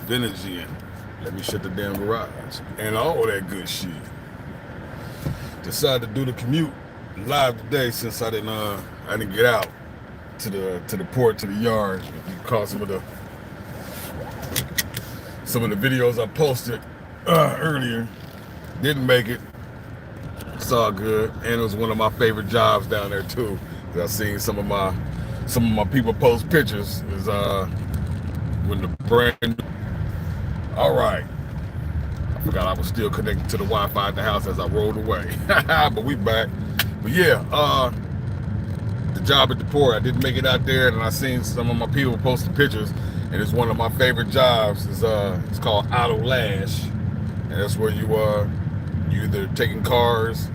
vintage in. Let me shut the damn garage and all that good shit. Decided to do the commute live today since I didn't get out to the port, to the yard. You caught some of the videos I posted earlier. Didn't make it. It's all good, and it was one of my favorite jobs down there too. I seen some of my people post pictures. Is when the brand. All right, I forgot I was still connected to the Wi-Fi at the house as I rolled away. But we back. But yeah, the job at the port. I didn't make it out there, and I seen some of my people posting pictures. And it's one of my favorite jobs. It's called auto lash, and that's where you either taking cars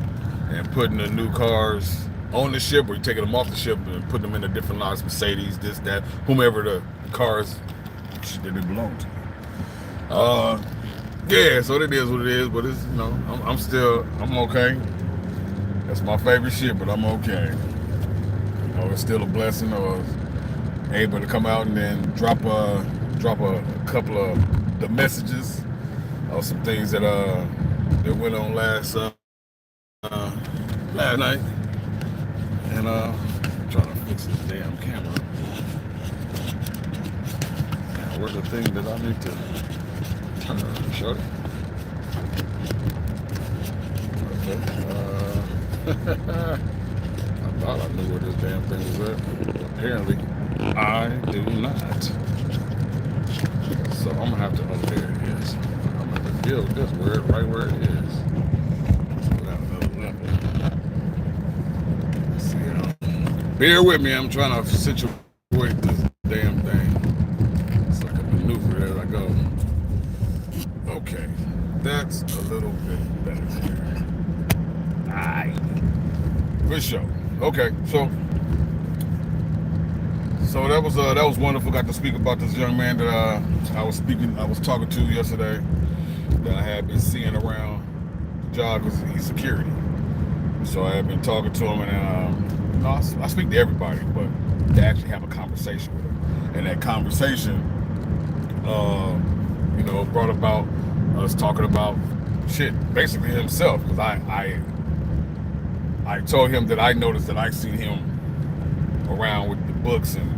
and putting the new cars on the ship, or you taking them off the ship and putting them in the different lots, Mercedes, this, that, whomever the cars that they belong to. Yeah, so it is what it is, but it's, I'm okay. That's my favorite shit, but I'm okay. It's still a blessing. I was able to come out and then drop a couple of the messages of some things that went on last night, and I'm trying to fix this damn camera. Now, where's the thing that I need to turn on? Shut it. Okay. I thought I knew where this damn thing was at. Apparently, I do not. So I'm gonna have to. Oh, there it is. I'm gonna deal with this right where it is. Without another level. Let's see. Bear with me. I'm trying to situate this damn thing so I can maneuver as I go. Okay, that's a little bit better. Alright. For sure. Okay, so that was wonderful. Got to speak about this young man that I was talking to yesterday, that I had been seeing around the job because he's security. So I had been talking to him, and I speak to everybody, but to actually have a conversation with him, and that conversation, brought about us talking about shit, basically himself, because I told him that I noticed that I seen him around with the books and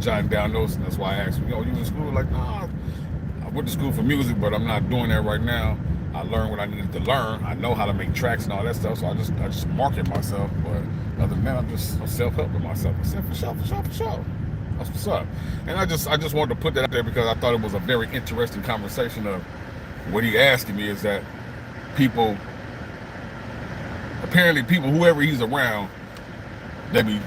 jotting down notes, and that's why I asked him, you in school? Like, nah, I went to school for music, but I'm not doing that right now. I learned what I needed to learn. I know how to make tracks and all that stuff, so I just market myself. But other than that, I'm self-helping myself. I said, for sure. That's what's up. And I just wanted to put that out there because I thought it was a very interesting conversation. Of what he asking me is that apparently people, whoever he's around, they be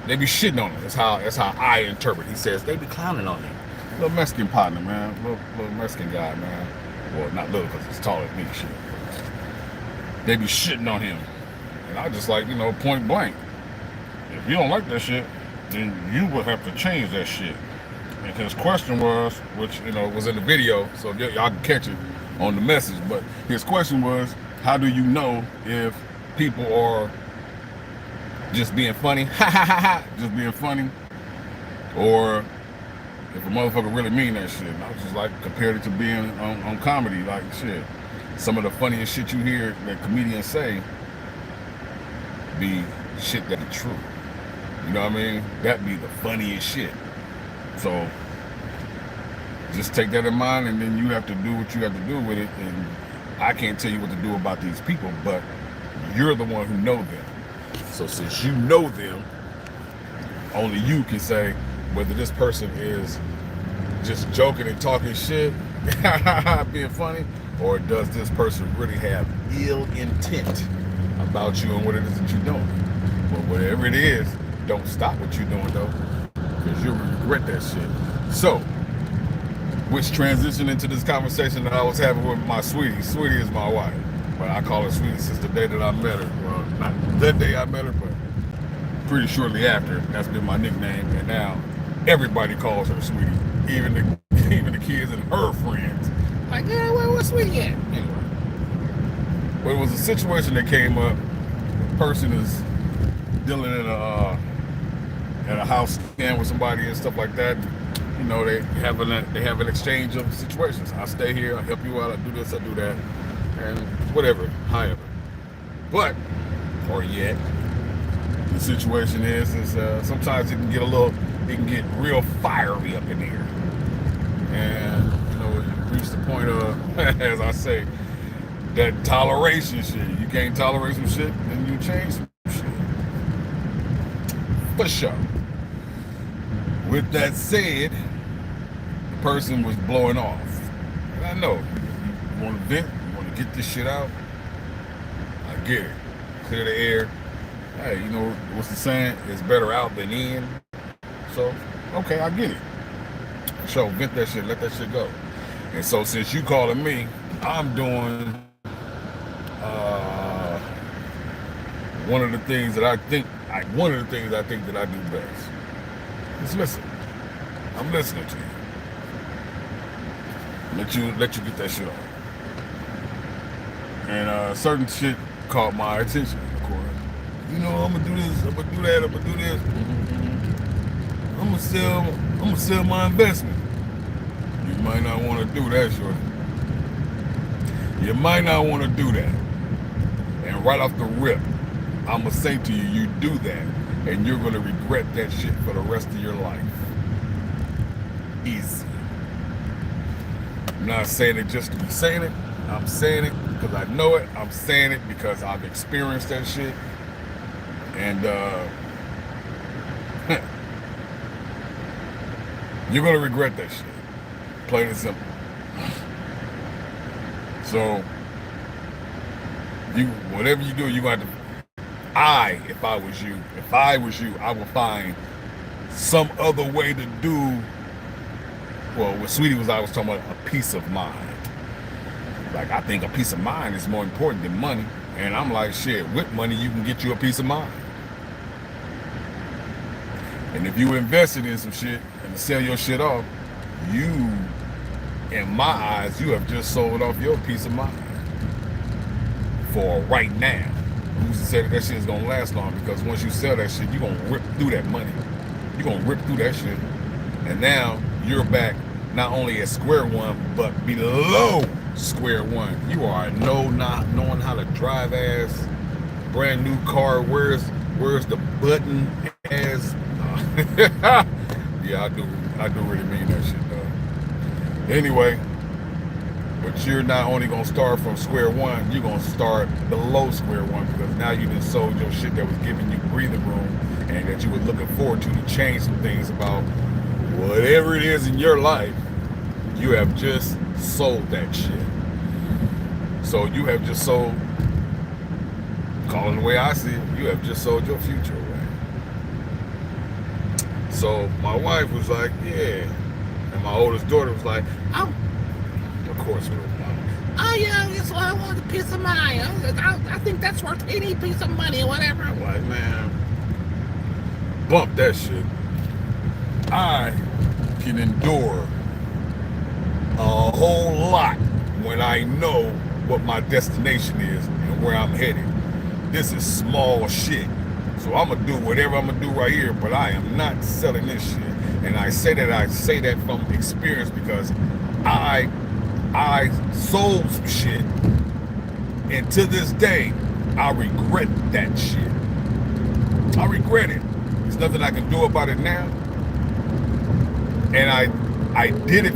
shitting on him. That's how I interpret. He says they be clowning on him. Little Mexican partner, man. Little Mexican guy, man. Well, not little because he's taller than me. Shit. They be shitting on him, and I just point blank. If you don't like that shit, then you will have to change that shit. And his question was, which was in the video, so y'all can catch it on the message. But his question was, how do you know if people are just being funny, just being funny, or if a motherfucker really mean that shit? And I was just compared it to being on comedy, shit. Some of the funniest shit you hear that comedians say be shit that be true. You know what I mean? That be the funniest shit. So just take that in mind, and then you have to do what you have to do with it. And I can't tell you what to do about these people, but you're the one who know them. So since you know them, only you can say whether this person is just joking and talking shit, being funny, or does this person really have ill intent about you and what it is that you're doing. But whatever it is, don't stop what you're doing though, because you'll regret that shit. So, which transitioned into this conversation that I was having with my sweetie. Sweetie is my wife, but I call her sweetie since the day that I met her. Well, not the day I met her, but pretty shortly after. That's been my nickname, and now everybody calls her sweetie, even the kids and her friends. Like, yeah, where's sweetie at? Anyway, but it was a situation that came up. The person is dealing in a house scan with somebody and stuff like that. you know, they have an exchange of situations. I stay here, I help you out, I do this, I do that, and whatever, however. But, or yet, the situation is sometimes it can get real fiery up in here. And, you know, you reach the point of, as I say, that toleration shit. You can't tolerate some shit, then you change some shit. For sure. With that said, the person was blowing off. And I know, you want to vent, you want to get this shit out, I get it. Clear the air. Hey, you know, what's the saying? It's better out than in. So, okay, I get it. So, vent that shit, let that shit go. And so, since you calling me, I'm doing one of the things that I think that I do best. Just listen. I'm listening to you. Let you get that shit off. And certain shit caught my attention, of course. You know, I'm gonna do this, I'm gonna do that, I'm gonna do this. I'm gonna sell my investment. You might not want to do that, shorty. You might not want to do that. And right off the rip, I'm gonna say to you, you do that, and you're gonna regret that shit for the rest of your life. Easy. I'm not saying it just to be saying it. I'm saying it because I know it. I'm saying it because I've experienced that shit. And you're gonna regret that shit. Plain and simple. So whatever you do, you got to. If I was you, I would find some other way to do. Well, what Sweetie was talking about a peace of mind. Like, I think a peace of mind is more important than money. And I'm like, shit, with money you can get you a peace of mind. And if you invested in some shit and sell your shit off, you, in my eyes, you have just sold off your peace of mind for right now. Who's to say that shit is gonna last long? Because once you sell that shit, you're gonna rip through that money. You're gonna rip through that shit. And now you're back not only at square one, but below square one. You are not knowing how to drive ass brand new car. Where's the button ass? Yeah, I do really mean that shit though. Anyway, but you're not only gonna start from square one, you're gonna start below square one, because now you done sold your shit that was giving you breathing room and that you were looking forward to change some things about whatever it is in your life. You have just sold that shit. So you have just sold, calling the way I see it, you have just sold your future away. So my wife was like, yeah. And my oldest daughter was like, oh, of course we were. Oh yeah, that's why I want a piece of mind. I think that's worth any piece of money or whatever. I'm like, man, bump that shit. I can endure a whole lot when I know what my destination is and where I'm headed. This is small shit. So I'm gonna do whatever I'm gonna do right here, but I am not selling this shit. And I say that from experience, because I sold some shit, and to this day I regret that shit. I regret it. There's nothing I can do about it now. And I did it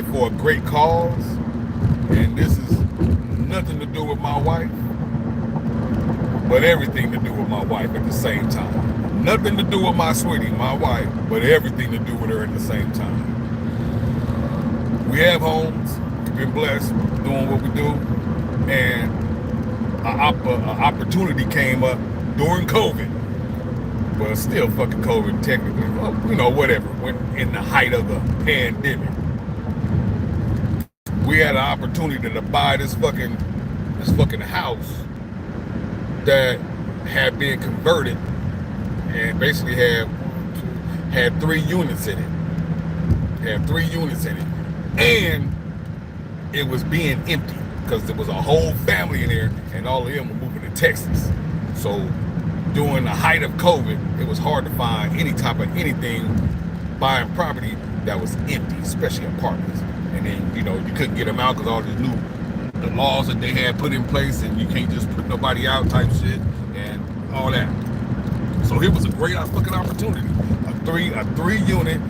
for a great cause. And this is nothing to do with my wife, but everything to do with my wife at the same time. Nothing to do with my sweetie, my wife, but everything to do with her at the same time. We have homes, we've been blessed doing what we do, and an opportunity came up during COVID. Well, still fucking COVID technically, well, you know, whatever, when in the height of the pandemic. We had an opportunity to buy this fucking house that had been converted and basically had 3 units in it. Had 3 units in it. And it was being empty because there was a whole family in there, and all of them were moving to Texas. So during the height of COVID, it was hard to find any type of anything buying property that was empty, especially apartments. And then, you know, you couldn't get them out because all the laws that they had put in place, and you can't just put nobody out type shit and all that. So it was a great fucking opportunity. A three unit,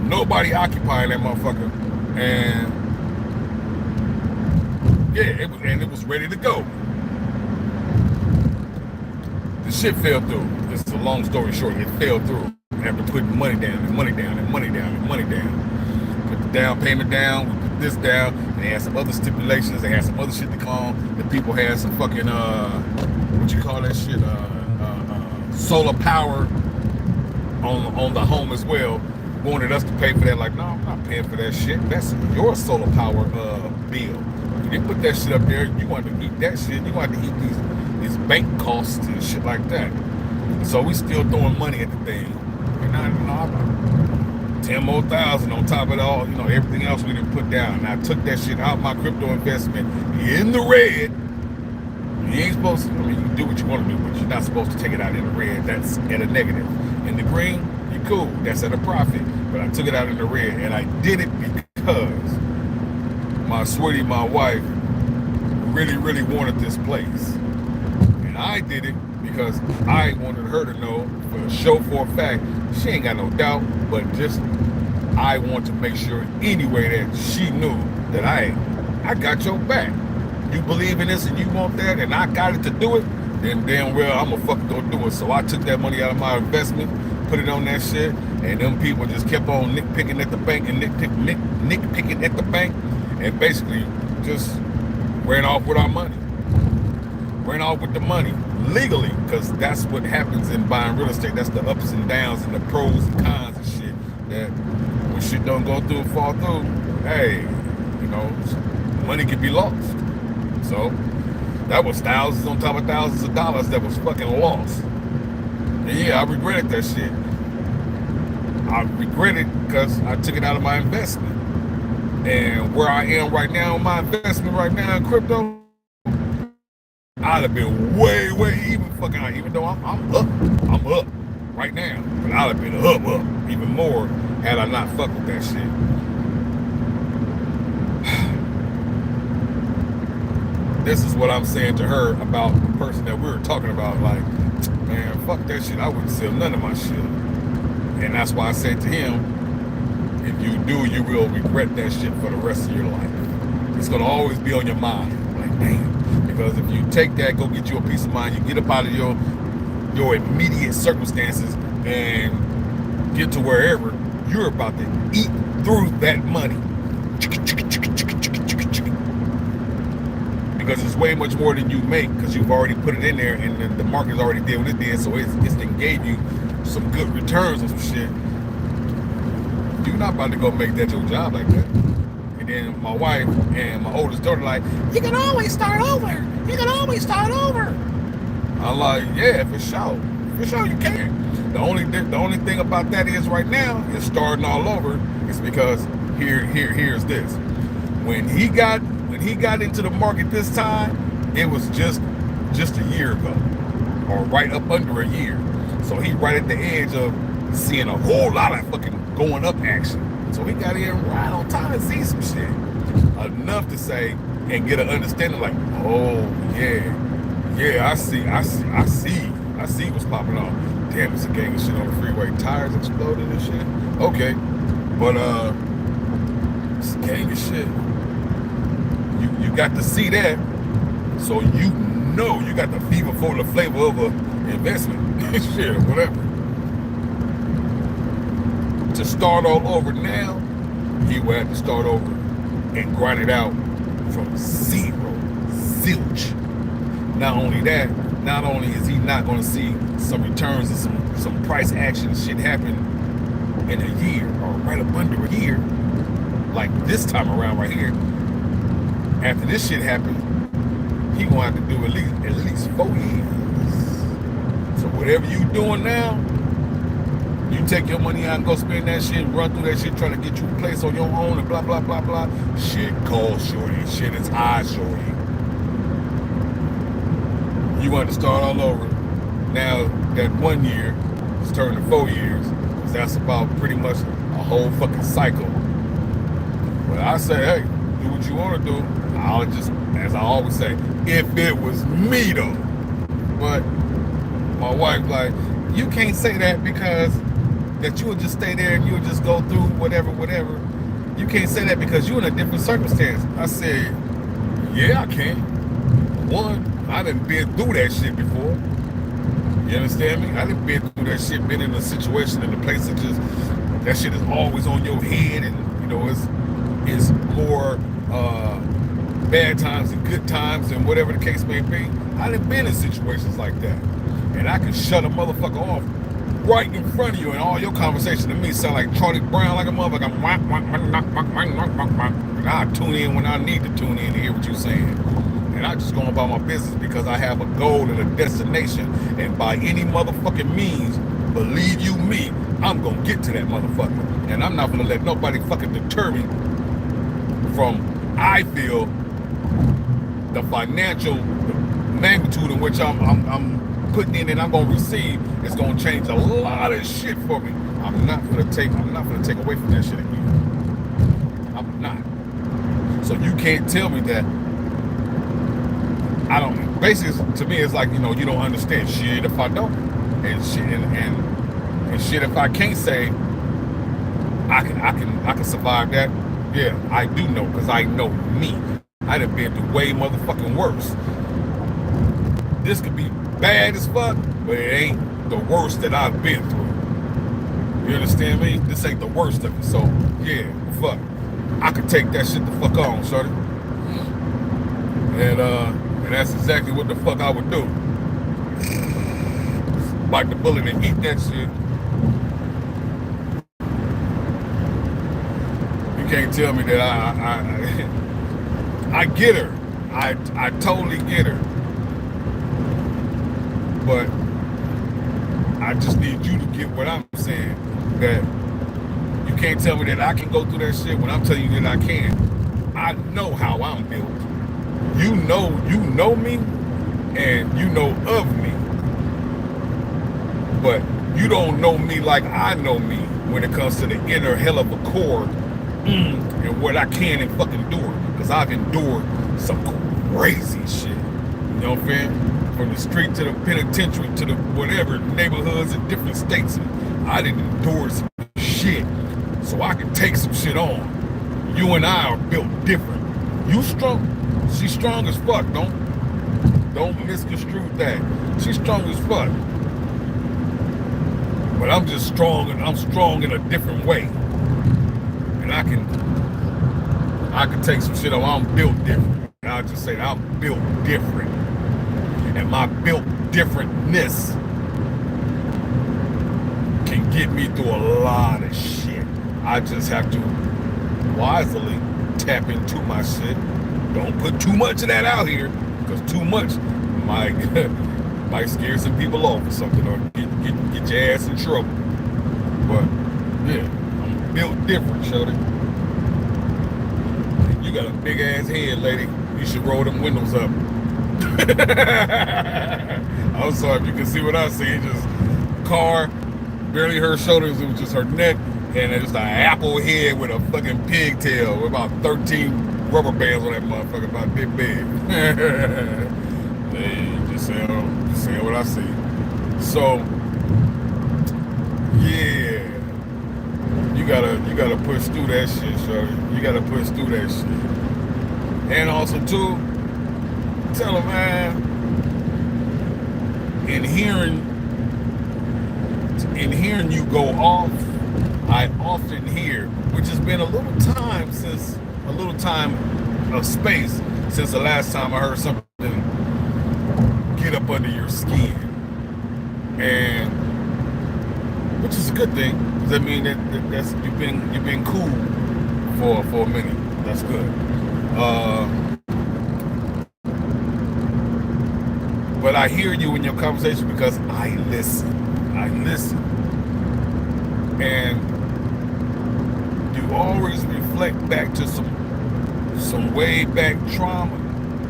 nobody occupying that motherfucker. And yeah, it was ready to go. The shit fell through. It's a long story short. It fell through after putting money down and money down and money down and money down. Put the down payment down. We put this down. And they had some other stipulations. They had some other shit to come on. The people had some fucking what you call that shit? Solar power on the home as well. Wanted us to pay for that. Like, no, I'm not paying for that shit. That's your solar power bill. You didn't put that shit up there. You wanted to eat that shit. You wanted to eat these bank costs and shit like that. So we still throwing money at the thing. And I know 10 more thousand on top of it all, you know, everything else we didn't put down. And I took that shit out my crypto investment in the red. You ain't supposed to, I mean, you do what you want to do, but you're not supposed to take it out in the red. That's at a negative. In the green, you cool. That's at a profit. But I took it out in the red, and I did it because my sweetie, my wife, really, really wanted this place. And I did it because I wanted her to know, for a show for a fact, she ain't got no doubt, but just I want to make sure anyway that she knew that I got your back. You believe in this and you want that, and I got it to do it, then damn well I'm gonna fucking go do it. So I took that money out of my investment, put it on that shit, and them people just kept on nitpicking at the bank and nitpicking at the bank, and basically just ran off with our money. Ran off with the money legally, because that's what happens in buying real estate. That's the ups and downs and the pros and cons and shit. That when shit don't go through, fall through, hey, you know, money can be lost. So that was thousands on top of thousands of dollars that was fucking lost. And yeah, I regretted that shit. I regret it because I took it out of my investment. And where I am right now in my investment right now in crypto, I'd have been way even fucking high. Even though I'm up right now. But I'd have been up even more had I not fucked with that shit. This is what I'm saying to her about the person that we were talking about. Like, man, fuck that shit. I wouldn't sell none of my shit. And that's why I said to him, if you do, you will regret that shit for the rest of your life. It's gonna always be on your mind. Like, damn. Because if you take that, go get you a peace of mind, you get up out of your immediate circumstances and get to wherever, you're about to eat through that money. Because it's way much more than you make, because you've already put it in there, and the market's already did what it did, so it's then gave you some good returns on some shit. You're not about to go make that your job like that. And then my wife and my oldest daughter like, you can always start over. You can always start over. I'm like, yeah, for sure. For sure you can. The only thing about that is right now is starting all over. It's because here's this. When he got into the market this time, it was just a year ago, or right up under a year. So he right at the edge of seeing a whole lot of fucking going up action. So he got in right on time to see some shit enough to say and get an understanding like, oh yeah, I see what's popping off. Damn, it's a gang of shit on the freeway. Tires exploded and shit. Okay, but it's a gang of shit. You got to see that, so you know you got the flavor of an investment. Shit, whatever. To start all over now, he will have to start over and grind it out from zilch. Not only is he not going to see some returns and some price action shit happen in a year, or right up under a year, like this time around right here. After this shit happens, he gonna have to do at least 4 years. So whatever you doing now, you take your money out and go spend that shit, run through that shit, trying to get you a place on your own and blah blah blah blah. Shit cold, shorty. Shit is high, shorty. You want to start all over. Now that 1 year is turned to 4 years. That's about pretty much whole fucking cycle. But I say, hey, do what you want to do. I'll just, as I always say, if it was me though. But my wife like, you can't say that because that you would just stay there and you would just go through whatever. You can't say that because you're in a different circumstance. I said, yeah, I can. One, I done been through that shit before. You understand me? I done been through that shit, been in a situation in a place that just, that shit is always on your head, and you know, it's more bad times and good times and whatever the case may be. I done been in situations like that. And I can shut a motherfucker off right in front of you, and all your conversation to me sound like Charlie Brown, like a motherfucker. And I tune in when I need to tune in to hear what you're saying. And I just go about my business because I have a goal and a destination. And by any motherfucking means, believe you me, I'm gonna get to that motherfucker. And I'm not gonna let nobody fucking deter me from, I feel, the financial magnitude in which I'm putting in and I'm gonna receive. It's gonna change a lot of shit for me. I'm not gonna take away from that shit again. I'm not. So you can't tell me that I don't. Basically, to me, it's like, you know, you don't understand shit if I don't, and shit, and shit if I can't say I can survive that. Yeah, I do know, because I know me. I done been through way motherfucking worse. This could be bad as fuck, but it ain't the worst that I've been through. You understand me? This ain't the worst of it. So yeah, fuck, I could take that shit the fuck on, shorty. And that's exactly what the fuck I would do. Bite the bullet and eat that shit. You can't tell me that I get her. I totally get her. But I just need you to get what I'm saying. That you can't tell me that I can go through that shit when I'm telling you that I can. I know how I'm built. You know me, and you know of me. But you don't know me like I know me when it comes to the inner hell of a core and what I can and fucking endure. Because I've endured some crazy shit. You know what I'm saying? From the street to the penitentiary to the whatever neighborhoods in different states. I didn't endure some shit. So I can take some shit on. You and I are built different. You strong. She's strong as fuck. Don't misconstrue that. She's strong as fuck. But I'm just strong, and I'm strong in a different way. And I can take some shit on. I'm built different. And I'll just say that I'm built different. And my built differentness can get me through a lot of shit. I just have to wisely tap into my shit. Don't put too much of that out here, because too much might scare some people off or something, or get your ass in trouble. But yeah, I'm built different, shorty. You got a big ass head, lady. You should roll them windows up. I'm sorry if you can see what I see. Just car, barely her shoulders. It was just her neck, and just an apple head with a fucking pigtail with about 13 rubber bands on that motherfucker, about this big. Hey, just saying what I see. So yeah, you gotta push through that shit, shorty. You gotta push through that shit. And also too, tell them, man, in hearing you go off, I often hear, which has been a little time of space since the last time I heard something get up under your skin, and which is a good thing, because I mean that's you've been cool for a minute. That's good. But I hear you in your conversation because I listen, and you always reflect back to some way back trauma.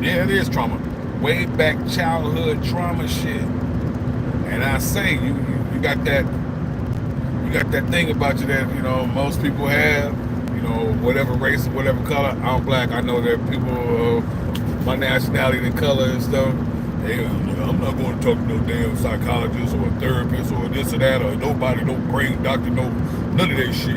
Yeah, it is trauma. Way back childhood trauma shit. And I say you got that You got that thing about you that, you know, most people have, you know, whatever race or whatever color. I'm black. I know that people, my nationality and color and stuff, they, I'm not going to talk to no damn psychologist or a therapist or this or that or nobody, no brain doctor, no, none of that shit.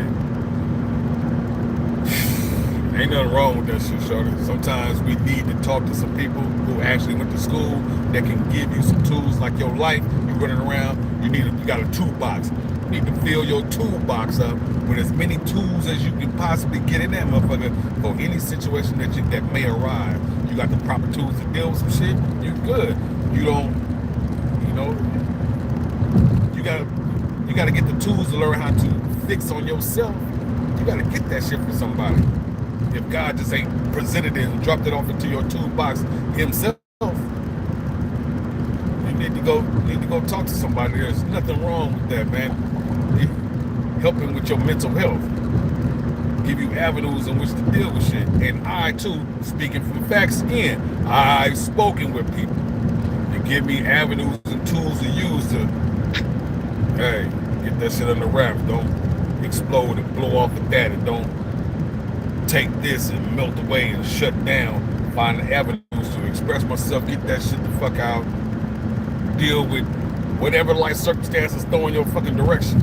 Ain't nothing wrong with that shit, shorty. Sometimes we need to talk to some people who actually went to school that can give you some tools. Like your life, you're running around, you got a toolbox. You need to fill your toolbox up with as many tools as you can possibly get in that motherfucker for any situation that may arise. You got the proper tools to deal with some shit, you're good. You don't, you know, you gotta get the tools to learn how to fix on yourself. You gotta get that shit from somebody. If God just ain't presented it and dropped it off into your toolbox himself, you need to go talk to somebody. There's nothing wrong with that, man. Helping with your mental health, give you avenues in which to deal with shit. And I too, speaking from facts again, I've spoken with people that give me avenues and tools to use to, hey, get that shit under wraps. Don't explode and blow off at that, and don't take this and melt away and shut down. Find the avenues to express myself, get that shit the fuck out, deal with whatever life circumstances throw in your fucking direction.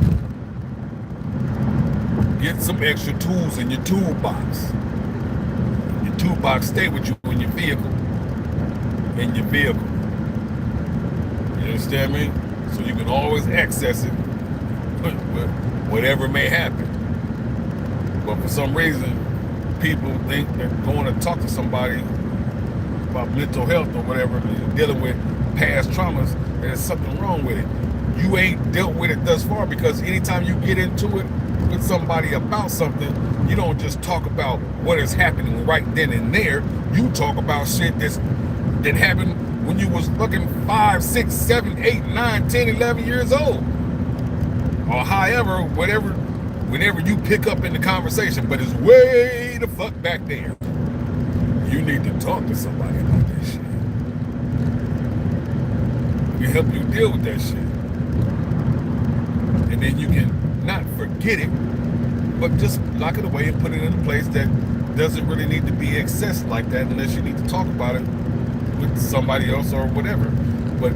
Get some extra tools in your toolbox. Your toolbox stay with you in your vehicle. In your vehicle. You understand me? So you can always access it, whatever may happen. But for some reason, people think they're going to talk to somebody about mental health or whatever, dealing with past traumas, there's something wrong with it. You ain't dealt with it thus far, because anytime you get into it with somebody about something, you don't just talk about what is happening right then and there. You talk about shit that happened when you was fucking 5, 6, 7, 8, 9, 10, 11 years old. Or however, whenever you pick up in the conversation, but it's way the fuck back there. You need to talk to somebody about that shit. We can help you deal with that shit. And then you can not forget it, but just lock it away and put it in a place that doesn't really need to be accessed like that, unless you need to talk about it with somebody else or whatever. But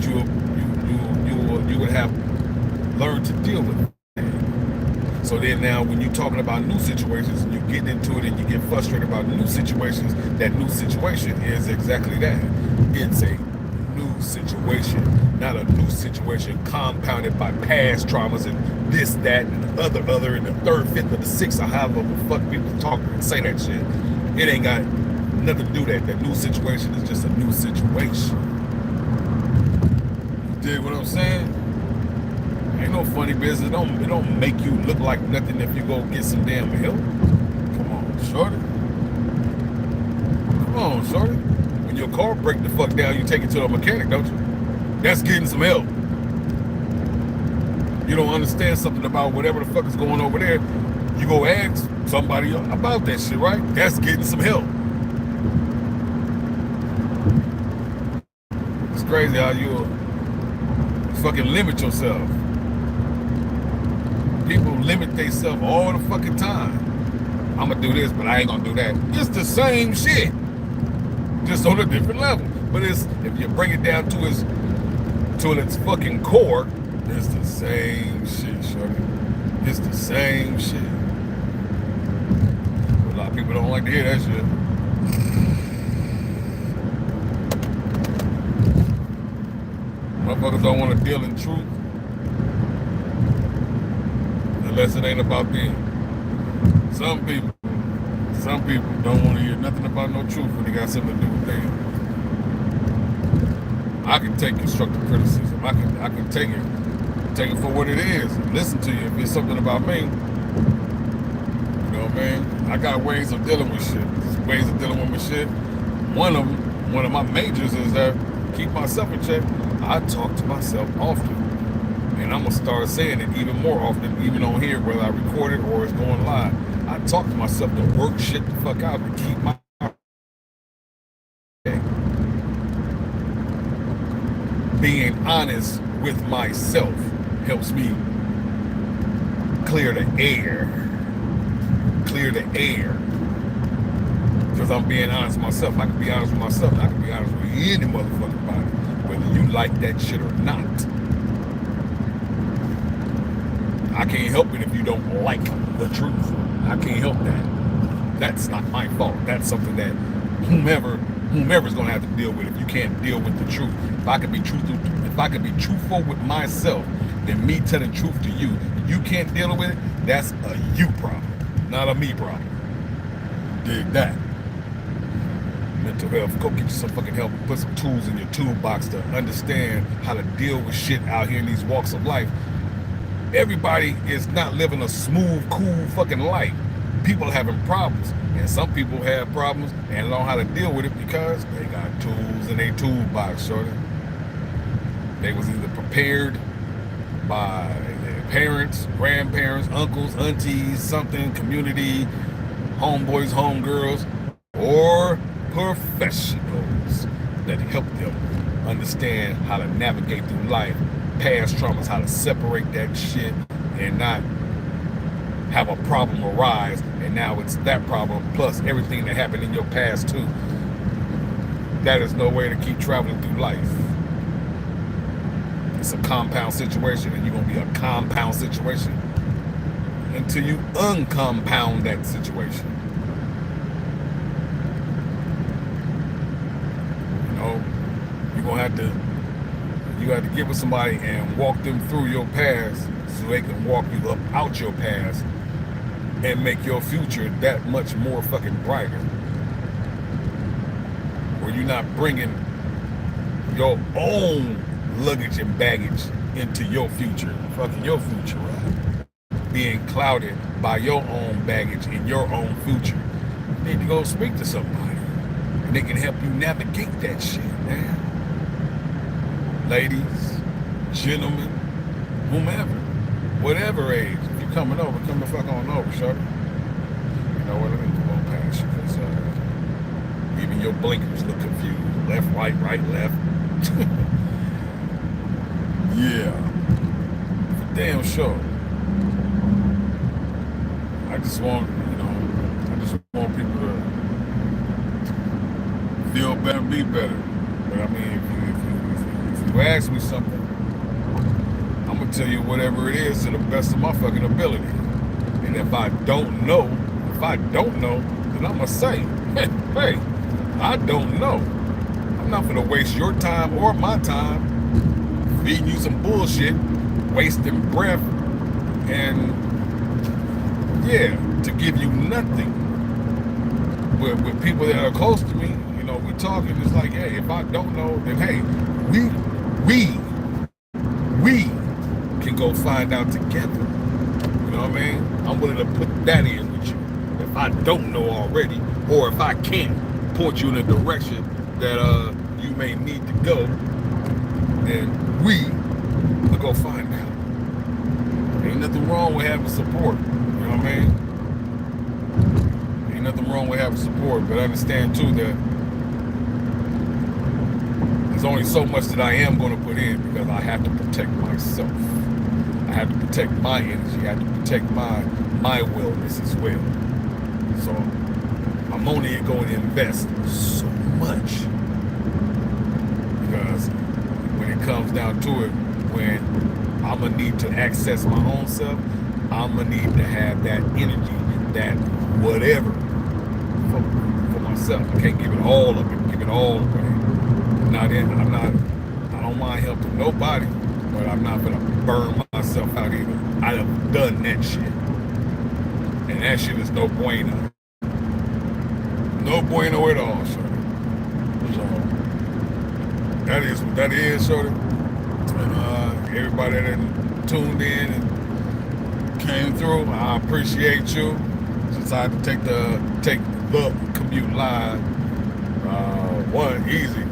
you would have learned to deal with it. So then now when you're talking about new situations and you get into it and you get frustrated about new situations, that new situation is exactly that. It's a new situation, not a new situation compounded by past traumas and this, that, and the other, and the third, fifth, or the sixth, or however the fuck people talk and say that shit. It ain't got nothing to do with that. That new situation is just a new situation. You dig what I'm saying? Ain't no funny business. It don't make you look like nothing if you go get some damn help. Come on, shorty. Come on, shorty. When your car break the fuck down, you take it to a mechanic, don't you? That's getting some help. You don't understand something about whatever the fuck is going over there, you go ask somebody about that shit, right? That's getting some help. It's crazy how you fucking limit yourself. People limit themselves all the fucking time. I'm gonna do this, but I ain't gonna do that. It's the same shit, just on a different level. But it's, if you bring it down to its fucking core, it's the same shit, shorty. It's the same shit. But a lot of people don't like to hear that shit. Motherfuckers don't want to deal in truth unless it ain't about them. Some people don't want to hear nothing about no truth when they got something to do with them. I can take constructive criticism. I can take it for what it is. Listen to you if it's something about me. You know what I mean? I got ways of dealing with shit. Ways of dealing with my shit. One of my majors is that keep myself in check. I talk to myself often. And I'm gonna start saying it even more often, even on here, whether I record it or it's going live. I talk to myself to work shit the fuck out to keep my being honest with myself helps me clear the air. Clear the air. Because I'm being honest with myself. I can be honest with myself. I can be honest with any motherfucking body. Whether you like that shit or not. I can't help it if you don't like the truth. I can't help that. That's not my fault. That's something that whomever's gonna have to deal with if you can't deal with the truth. If I could be truthful with myself, then me telling truth to you, you can't deal with it, that's a you problem, not a me problem. Dig that. Mental health, go get you some fucking help, put some tools in your toolbox to understand how to deal with shit out here in these walks of life. Everybody is not living a smooth, cool fucking life. People are having problems, and some people have problems and know how to deal with it because they got tools in their toolbox, shorty. They was either prepared by their parents, grandparents, uncles, aunties, something, community, homeboys, homegirls, or professionals that help them understand how to navigate through life, past traumas, how to separate that shit and not have a problem arise, and now it's that problem plus everything that happened in your past too. That is no way to keep traveling through life. It's a compound situation, and you're gonna be a compound situation until you uncompound that situation. You know, you have to get with somebody and walk them through your past so they can walk you up out your past and make your future that much more fucking brighter. Where you're not bringing your own luggage and baggage into your future, fucking your future, right? Being clouded by your own baggage in your own future. You need to go speak to somebody, and they can help you navigate that shit, man. Ladies, gentlemen, whomever, whatever age, if you're coming over, come the fuck on over, shorty. You know what, let me move on past you, because even your blinkers look confused. Left, right, left. Yeah, for damn sure. I just want people to feel better, be better. But I mean, if you ask me something, I'm gonna tell you whatever it is to the best of my fucking ability. And if I don't know, then I'm gonna say, hey, I don't know. I'm not gonna waste your time or my time feeding you some bullshit, wasting breath, and yeah, to give you nothing. With people that are close to me, you know, we talking, it's like, hey, if I don't know, then hey, we can go find out together. You know what I mean? I'm willing to put that in with you. If I don't know already, or if I can't point you in a direction that you may need to go, then we'll go find out. Ain't nothing wrong with having support. You know what I mean? Ain't nothing wrong with having support, but understand too that there's only so much that I am going to put in because I have to protect myself. I have to protect my energy. I have to protect my wellness as well. So I'm only going to invest so much because when it comes down to it, when I'm going to need to access my own self, I'm going to need to have that energy, that whatever for myself. I can't give it all up and give it all away. I don't mind helping nobody, but I'm not gonna burn myself out either. I have done that shit. And that shit is no bueno. No bueno at all, shorty. So that is what that is, shorty. And everybody that tuned in and came through, I appreciate you. Decided to take the commute live. One, easy.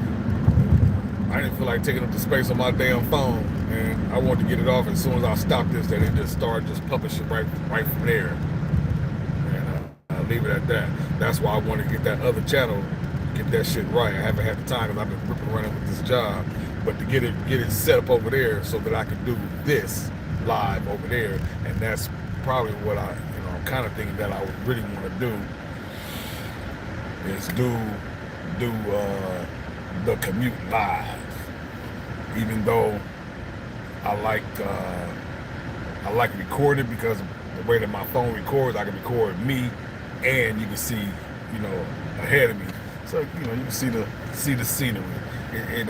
I didn't feel like taking up the space on my damn phone, and I wanted to get it off as soon as I stopped this, that it just started just publishing right from there. And I'll leave it at that. That's why I wanted to get that other channel, get that shit right. I haven't had the time because I've been ripping running with this job, but to get it set up over there so that I could do this live over there, and that's probably what I'm kind of thinking that I would really want to do is do the commute live. Even though I like recording because of the way that my phone records, I can record me and you can see, ahead of me. So, you can see the scenery. It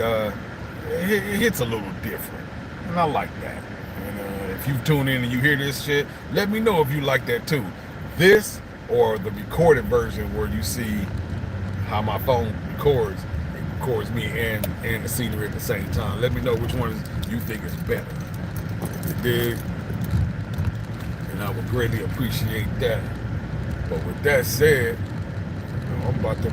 hits a little different. And I like that. And if you tune in and you hear this shit, let me know if you like that too. This or the recorded version where you see how my phone records. It records me and the scenery at the same time. Let me know which one you think is better. You dig? And I would greatly appreciate that. But with that said, I'm about to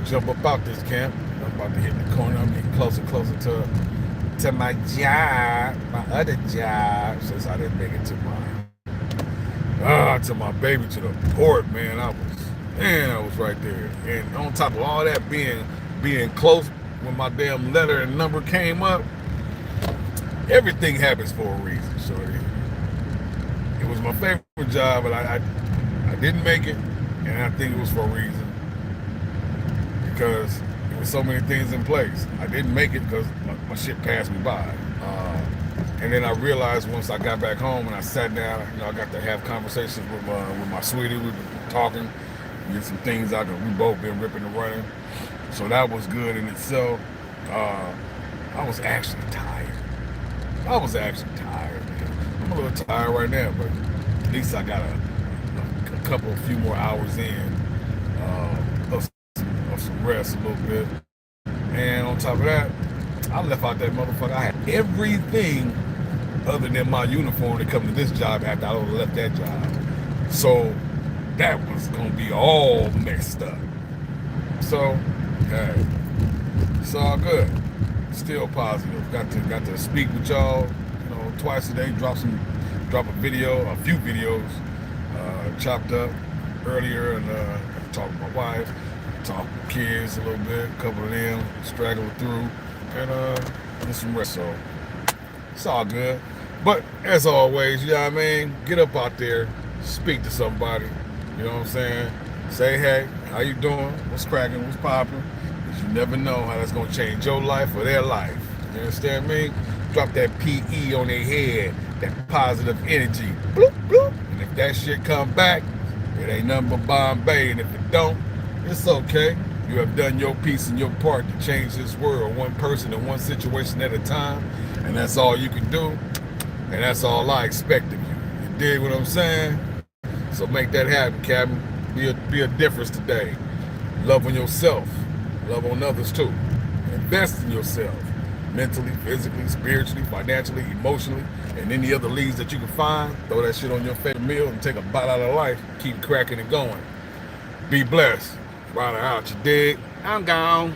jump up out this camp. I'm about to hit the corner. I'm getting closer and closer to my job, my other job, since I didn't make it to my baby, to the port, man. I was right there. And on top of all that, being close, when my damn letter and number came up, everything happens for a reason. So it was my favorite job, but I didn't make it, and I think it was for a reason. Because there were so many things in place. I didn't make it because my shit passed me by. And then I realized once I got back home and I sat down, I got to have conversations with my sweetie. We were talking, get some things out that we both been ripping and running. So that was good in itself. I was actually tired. Man. I'm a little tired right now, but at least I got a few more hours in of some rest a little bit. And on top of that, I left out that motherfucker. I had everything other than my uniform to come to this job after I left that job. So that was gonna be all messed up. So, hey, it's all good. Still positive. Got to speak with y'all, twice a day. Drop a video, a few videos, chopped up earlier, and talk with my wife, talk with kids a little bit, a couple of them straggled through, and some rest. So it's all good. But as always, you know what I mean? Get up out there, speak to somebody. You know what I'm saying? Say, hey, how you doing? What's cracking? What's popping? Because you never know how that's gonna change your life or their life. You understand me? Drop that PE on their head, that positive energy. Bloop, bloop. And if that shit come back, it ain't nothing but Bombay. And if it don't, it's okay. You have done your piece and your part to change this world, one person and one situation at a time. And that's all you can do. And that's all I expect of you. You dig what I'm saying? So make that happen, Captain. Be a difference today. Love on yourself. Love on others too. Invest in yourself. Mentally, physically, spiritually, financially, emotionally, and any other leads that you can find. Throw that shit on your favorite meal and take a bite out of life. Keep cracking and going. Be blessed. Ryder out, you dig? I'm gone.